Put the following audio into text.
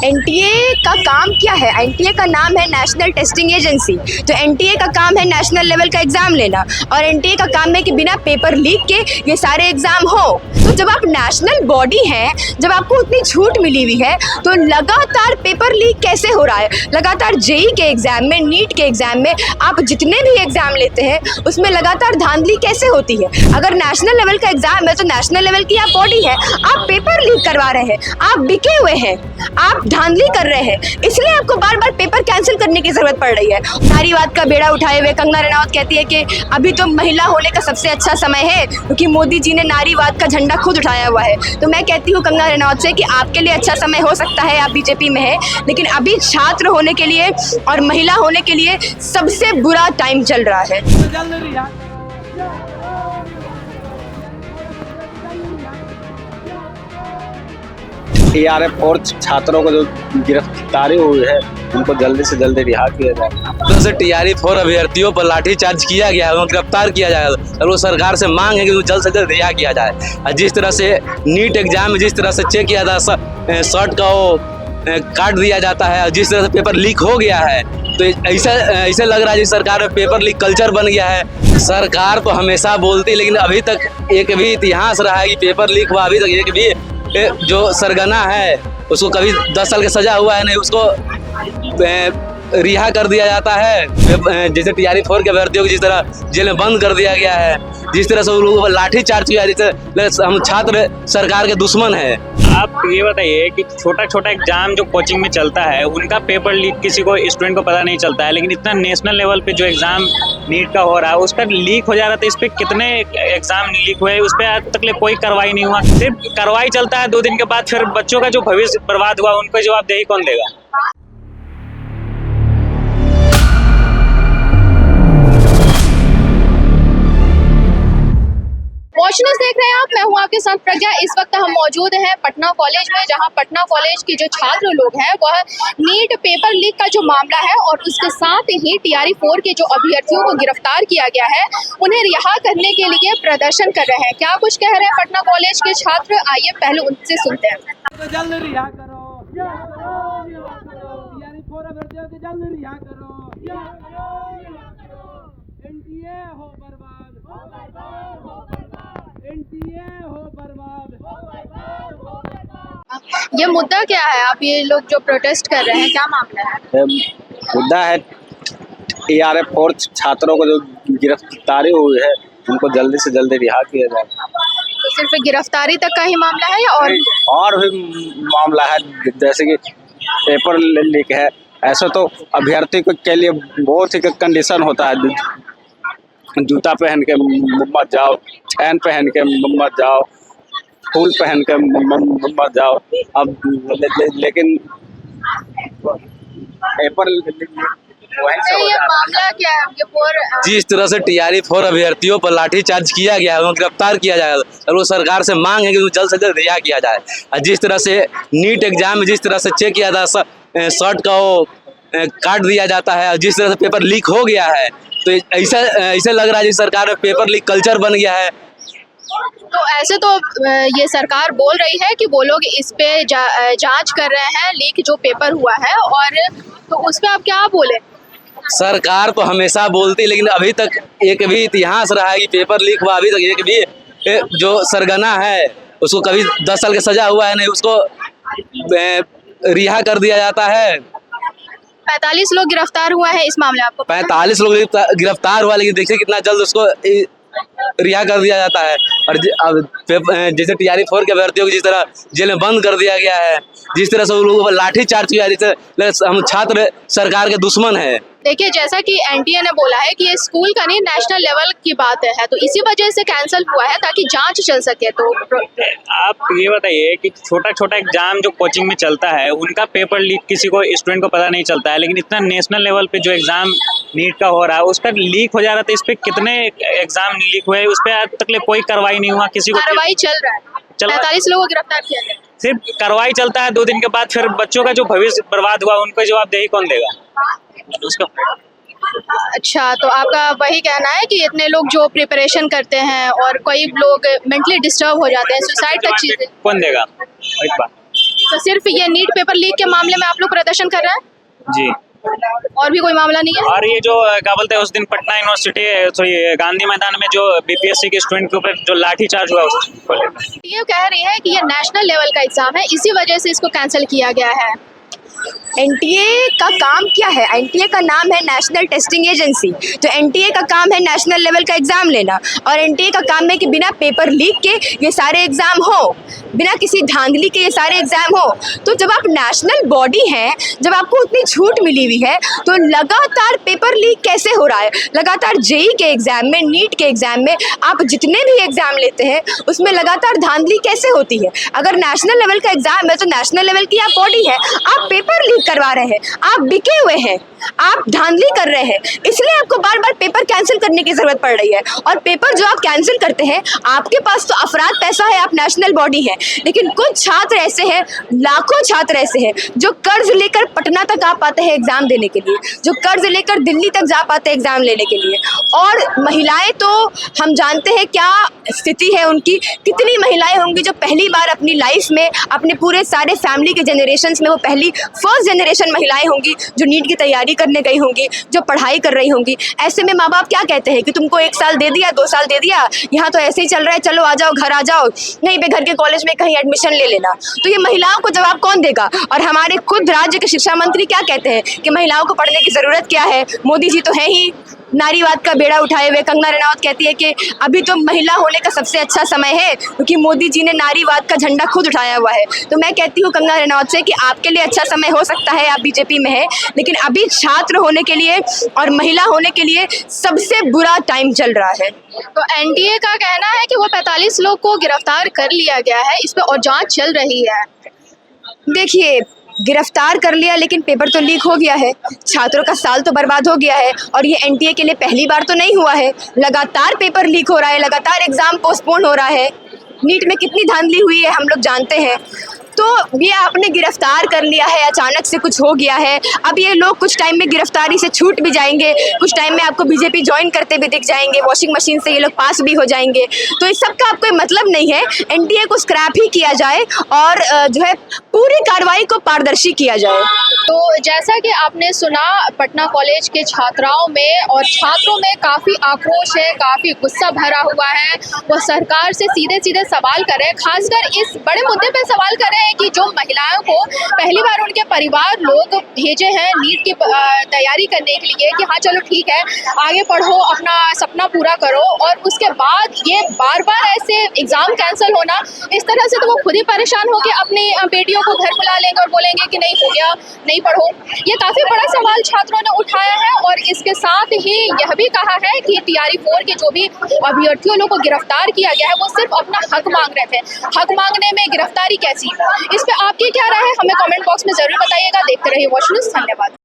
NTA का काम क्या है? एनटीए का नाम है नेशनल टेस्टिंग एजेंसी। तो एनटीए का काम है नेशनल लेवल का एग्ज़ाम लेना, और एनटीए का काम है कि बिना पेपर लीक के ये सारे एग्ज़ाम हो। तो जब आप नेशनल बॉडी हैं, जब आपको उतनी छूट मिली हुई है, तो लगातार पेपर लीक कैसे हो रहा है? लगातार जेई के एग्ज़ाम में, नीट के एग्ज़ाम में, आप जितने भी एग्ज़ाम लेते हैं उसमें लगातार धांधली कैसे होती है? अगर नेशनल लेवल का एग्ज़ाम है तो नेशनल लेवल की आप बॉडी है, आप पेपर लीक करवा रहे हैं, आप बिके हुए हैं, आप धांधली कर रहे हैं, इसलिए आपको बार बार पेपर कैंसिल करने की जरूरत पड़ रही है। नारीवाद का बेड़ा उठाए हुए कंगना रनौत कहती है कि अभी तो महिला होने का सबसे अच्छा समय है, क्योंकि मोदी जी ने नारीवाद का झंडा खुद उठाया हुआ है। तो मैं कहती हूँ कंगना रनौत से कि आपके लिए अच्छा समय हो सकता है, आप बीजेपी में है, लेकिन अभी छात्र होने के लिए और महिला होने के लिए सबसे बुरा टाइम चल रहा है। टीआरएफ और छात्रों को जो गिरफ्तारी हुई है उनको जल्दी से जल्दी रिहा किया जाए। तो टीआरएफ और अभ्यर्थियों पर लाठीचार्ज किया गया है, उनको गिरफ्तार किया जाएगा और वो सरकार से मांग है कि वो जल्द से जल्द रिहा किया जाए। और जिस तरह से नीट एग्जाम में जिस तरह से चेक किया था, शर्ट का वो काट दिया जाता है, और जिस तरह से पेपर लीक हो गया है, तो ऐसा लग रहा है कि सरकार में पेपर लीक कल्चर बन गया है। सरकार तो हमेशा बोलती, लेकिन अभी तक एक भी इतिहास रहा है कि पेपर लीक हुआ, अभी तक एक भी जो सरगना है उसको कभी 10 साल का सजा हुआ है नहीं, उसको रिहा कर दिया जाता है। जैसे टीआरएफ के अभ्यर्थियों को जिस तरह जेल में बंद कर दिया गया है, जिस तरह से उन लोगों पर लाठी चार्ज किया, जैसे हम छात्र सरकार के दुश्मन है। आप ये बताइए कि छोटा छोटा एग्जाम जो कोचिंग में चलता है उनका पेपर लीक किसी को स्टूडेंट को पता नहीं चलता है, लेकिन इतना नेशनल लेवल पे जो एग्जाम नीट का हो रहा है उसका लीक हो जा रहा था। इस पे कितने एग्जाम लीक हुए, उस पर आज तक कोई कार्रवाई नहीं हुआ। सिर्फ कार्रवाई चलता है, 2 दिन के बाद फिर बच्चों का जो भविष्य बर्बाद हुआ उनको जवाबदेही कौन देगा? वॉचनेस देख रहे हैं आप, मैं हूं आपके साथ प्रज्ञा। इस वक्त हम मौजूद हैं पटना कॉलेज में, जहां पटना कॉलेज के जो छात्र लोग हैं वह नीट पेपर लीक का जो मामला है और उसके साथ ही टीआरएफ के जो अभ्यर्थियों को गिरफ्तार किया गया है उन्हें रिहा करने के लिए प्रदर्शन कर रहे हैं। क्या कुछ कह रहे हैं पटना कॉलेज के छात्र, आइए पहले उनसे सुनते हैं। ये मुद्दा क्या है? आप ये लोग जो प्रोटेस्ट कर रहे हैं, क्या मामला है? मुद्दा है टीआरएफ और छात्रों को जो गिरफ्तारी हुई है उनको जल्दी से जल्दी रिहा किया जाए। तो सिर्फ गिरफ्तारी तक का ही मामला है या और भी मामला है? जैसे कि पेपर लीक है, ऐसा तो अभ्यर्थी के लिए बहुत ही कंडीशन होता है। जूता पहन के मत जाओ, चैन पहन के मत जाओ, फूल पहन के मत जाओ। अब लेकिन पेपर ये मामला क्या है? जिस तरह से टीआरएफ और अभ्यर्थियों पर लाठीचार्ज किया गया है, उनको गिरफ्तार किया जाएगा और वो सरकार से मांग है कि वो जल्द से जल्द रिहा किया जाए। और जिस तरह से नीट एग्जाम में जिस तरह से चेक किया था, शर्ट का वो काट दिया जाता है, और जिस तरह से पेपर लीक हो गया है, तो ऐसा लग रहा है कि सरकार में पेपर लीक कल्चर बन गया है। तो ऐसे तो ये सरकार बोल रही है कि वो लोग इस पे जांच कर रहे हैं, लीक जो पेपर हुआ है, और तो उस पे आप क्या बोले? सरकार तो हमेशा बोलती, लेकिन अभी तक एक भी इतिहास रहा है कि पेपर लीक हुआ, अभी तक एक भी जो सरगना है उसको कभी 10 साल का सजा हुआ है नहीं, उसको रिहा कर दिया जाता है। 45 लोग गिरफ्तार हुआ है इस मामले, आपको 45 लोग गिरफ्तार हुआ, लेकिन देखिए कितना जल्द उसको रिहा कर दिया जाता है। और जैसे टीआरएफ के अभ्यर्थियों को जिस तरह जेल में बंद कर दिया गया है, जिस तरह से उन लोगों पर लाठीचार्ज किया, जैसे हम छात्र सरकार के दुश्मन है। देखिए, जैसा कि एनटीए ने बोला है कि ये स्कूल का नहीं नेशनल लेवल की बात है, तो इसी वजह से कैंसिल हुआ है ताकि जांच चल सके। तो आप ये बताइए कि छोटा छोटा एग्जाम जो कोचिंग में चलता है उनका पेपर लीक किसी को स्टूडेंट को पता नहीं चलता है, लेकिन इतना नेशनल लेवल पे जो एग्जाम नीट का हो रहा है उसका लीक हो जा रहा था। इस पे कितने एग्जाम लीक हुए, उस पर आज तक कोई कार्रवाई नहीं हुआ। किसी को कार्रवाई चल रहा है, 45 लोगों को गिरफ्तार किया गया। सिर्फ कार्रवाई चलता है, 2 दिन के बाद फिर बच्चों का जो भविष्य बर्बाद हुआ उनको जवाबदेही कौन देगा उसका? अच्छा, तो आपका वही कहना है कि इतने लोग जो प्रिपरेशन करते हैं और कई लोग मेंटली डिस्टर्ब हो जाते हैं, सुसाइड तक चीजें कौन देगा? तो सिर्फ ये नीट पेपर लीक के मामले में आप लोग प्रदर्शन कर रहे हैं जी। और भी कोई मामला नहीं है? और ये जो क्या बोलते हैं उस दिन पटना यूनिवर्सिटी सॉरी गांधी मैदान में जो बीपीएससी के स्टूडेंट के ऊपर जो लाठीचार्ज हुआ उसको लेकर ये कह रही है कि ये नेशनल लेवल का एग्जाम है, इसी वजह से इसको कैंसिल किया गया है। एनटीए का काम क्या है? एनटीए का नाम है नेशनल टेस्टिंग एजेंसी। तो एनटीए का काम है नेशनल लेवल का एग्ज़ाम लेना, और एनटीए का काम है कि बिना पेपर लीक के ये सारे एग्ज़ाम हो, बिना किसी धांधली के ये सारे एग्ज़ाम हो। तो जब आप नेशनल बॉडी हैं, जब आपको उतनी छूट मिली हुई है, तो लगातार पेपर लीक कैसे हो रहा है? लगातार जेई के एग्ज़ाम में, नीट के एग्ज़ाम में, आप जितने भी एग्ज़ाम लेते हैं उसमें लगातार धांधली कैसे होती है? अगर नेशनल लेवल का एग्ज़ाम है तो नेशनल लेवल की आप बॉडी है, आप पेपर लीक करवा रहे हैं, आप बिके हुए हैं, आप धांधली कर रहे हैं, इसलिए आपको बार बार पेपर कैंसिल करने की ज़रूरत पड़ रही है। और पेपर जो आप कैंसिल करते हैं, आपके पास तो अफराद पैसा है, आप नेशनल बॉडी है, लेकिन कुछ छात्र ऐसे हैं, लाखों छात्र ऐसे हैं जो कर्ज लेकर पटना तक आ पाते हैं एग्ज़ाम देने के लिए, जो कर्ज लेकर दिल्ली तक जा पाते हैं एग्ज़ाम लेने के लिए। और महिलाएं तो हम जानते हैं क्या स्थिति है उनकी। कितनी महिलाएं होंगी जो पहली बार अपनी लाइफ में, अपने पूरे सारे फैमिली के जनरेशन्स में वो पहली फर्स्ट जनरेशन महिलाएं होंगी जो नीट की तैयारी करने गई होंगी, जो पढ़ाई कर रही होंगी। ऐसे में माँ बाप क्या कहते हैं कि तुमको 1 साल दे दिया, 2 साल दे दिया, यहाँ तो ऐसे ही चल रहा है, चलो आ जाओ, घर आ जाओ, नहीं पे घर के कॉलेज में कहीं एडमिशन ले लेना। तो ये महिलाओं को जवाब कौन देगा? और हमारे खुद राज्य के शिक्षा मंत्री क्या कहते हैं कि महिलाओं को पढ़ने की ज़रूरत क्या है? मोदी जी तो है ही नारीवाद का बेड़ा उठाए हुए। कंगना रनौत कहती है कि अभी तो महिला होने का सबसे अच्छा समय है क्योंकि मोदी जी ने नारीवाद का झंडा खुद उठाया हुआ है। तो मैं कहती हूँ कंगना रनौत से कि आपके लिए अच्छा समय हो सकता है, आप बीजेपी में है, लेकिन अभी छात्र होने के लिए और महिला होने के लिए सबसे बुरा टाइम चल रहा है। तो एनटीए का कहना है कि वो 45 लोग को गिरफ्तार कर लिया गया है, इस पर और जांच चल रही है। देखिए, गिरफ्तार कर लिया लेकिन पेपर तो लीक हो गया है, छात्रों का साल तो बर्बाद हो गया है। और ये एनटीए के लिए पहली बार तो नहीं हुआ है, लगातार पेपर लीक हो रहा है, लगातार एग्ज़ाम पोस्टपोन हो रहा है। नीट में कितनी धांधली हुई है हम लोग जानते हैं। तो ये आपने गिरफ्तार कर लिया है, अचानक से कुछ हो गया है। अब ये लोग कुछ टाइम में गिरफ्तारी से छूट भी जाएंगे, कुछ टाइम में आपको बीजेपी ज्वाइन करते भी दिख जाएंगे, वॉशिंग मशीन से ये लोग पास भी हो जाएंगे। तो इस सब का अब कोई मतलब नहीं है। एनटीए को स्क्रैप ही किया जाए और जो है पूरी कार्रवाई को पारदर्शी किया जाए। तो जैसा कि आपने सुना, पटना कॉलेज के छात्राओं में और छात्रों में काफ़ी आक्रोश है, काफ़ी गुस्सा भरा हुआ है। वो सरकार से सीधे सीधे सवाल कर रहे हैं, खासकर इस बड़े मुद्दे पे सवाल कर रहे हैं कि जो महिलाओं को पहली बार उनके परिवार लोग भेजे हैं नीट की तैयारी करने के लिए कि हाँ चलो ठीक है आगे पढ़ो, अपना सपना पूरा करो, और उसके बाद ये बार बार ऐसे एग्ज़ाम कैंसिल होना, इस तरह से तो वो खुद ही परेशान होकर अपनी बेटियों को घर बुला लेंगे और बोलेंगे कि नहीं हो गया, नहीं पढ़ो। ये काफ़ी बड़ा सवाल छात्रों ने उठाया है। और इसके साथ ही यह भी कहा है कि टीआरई 4 के जो भी अभ्यर्थियों लोगों को गिरफ्तार किया गया है वो सिर्फ अपना हक मांग रहे थे। हक मांगने में गिरफ्तारी कैसी? इस पे आपकी क्या राय है, हमें कमेंट बॉक्स में जरूर बताइएगा। देखते रहिए वॉच न्यूज़। धन्यवाद।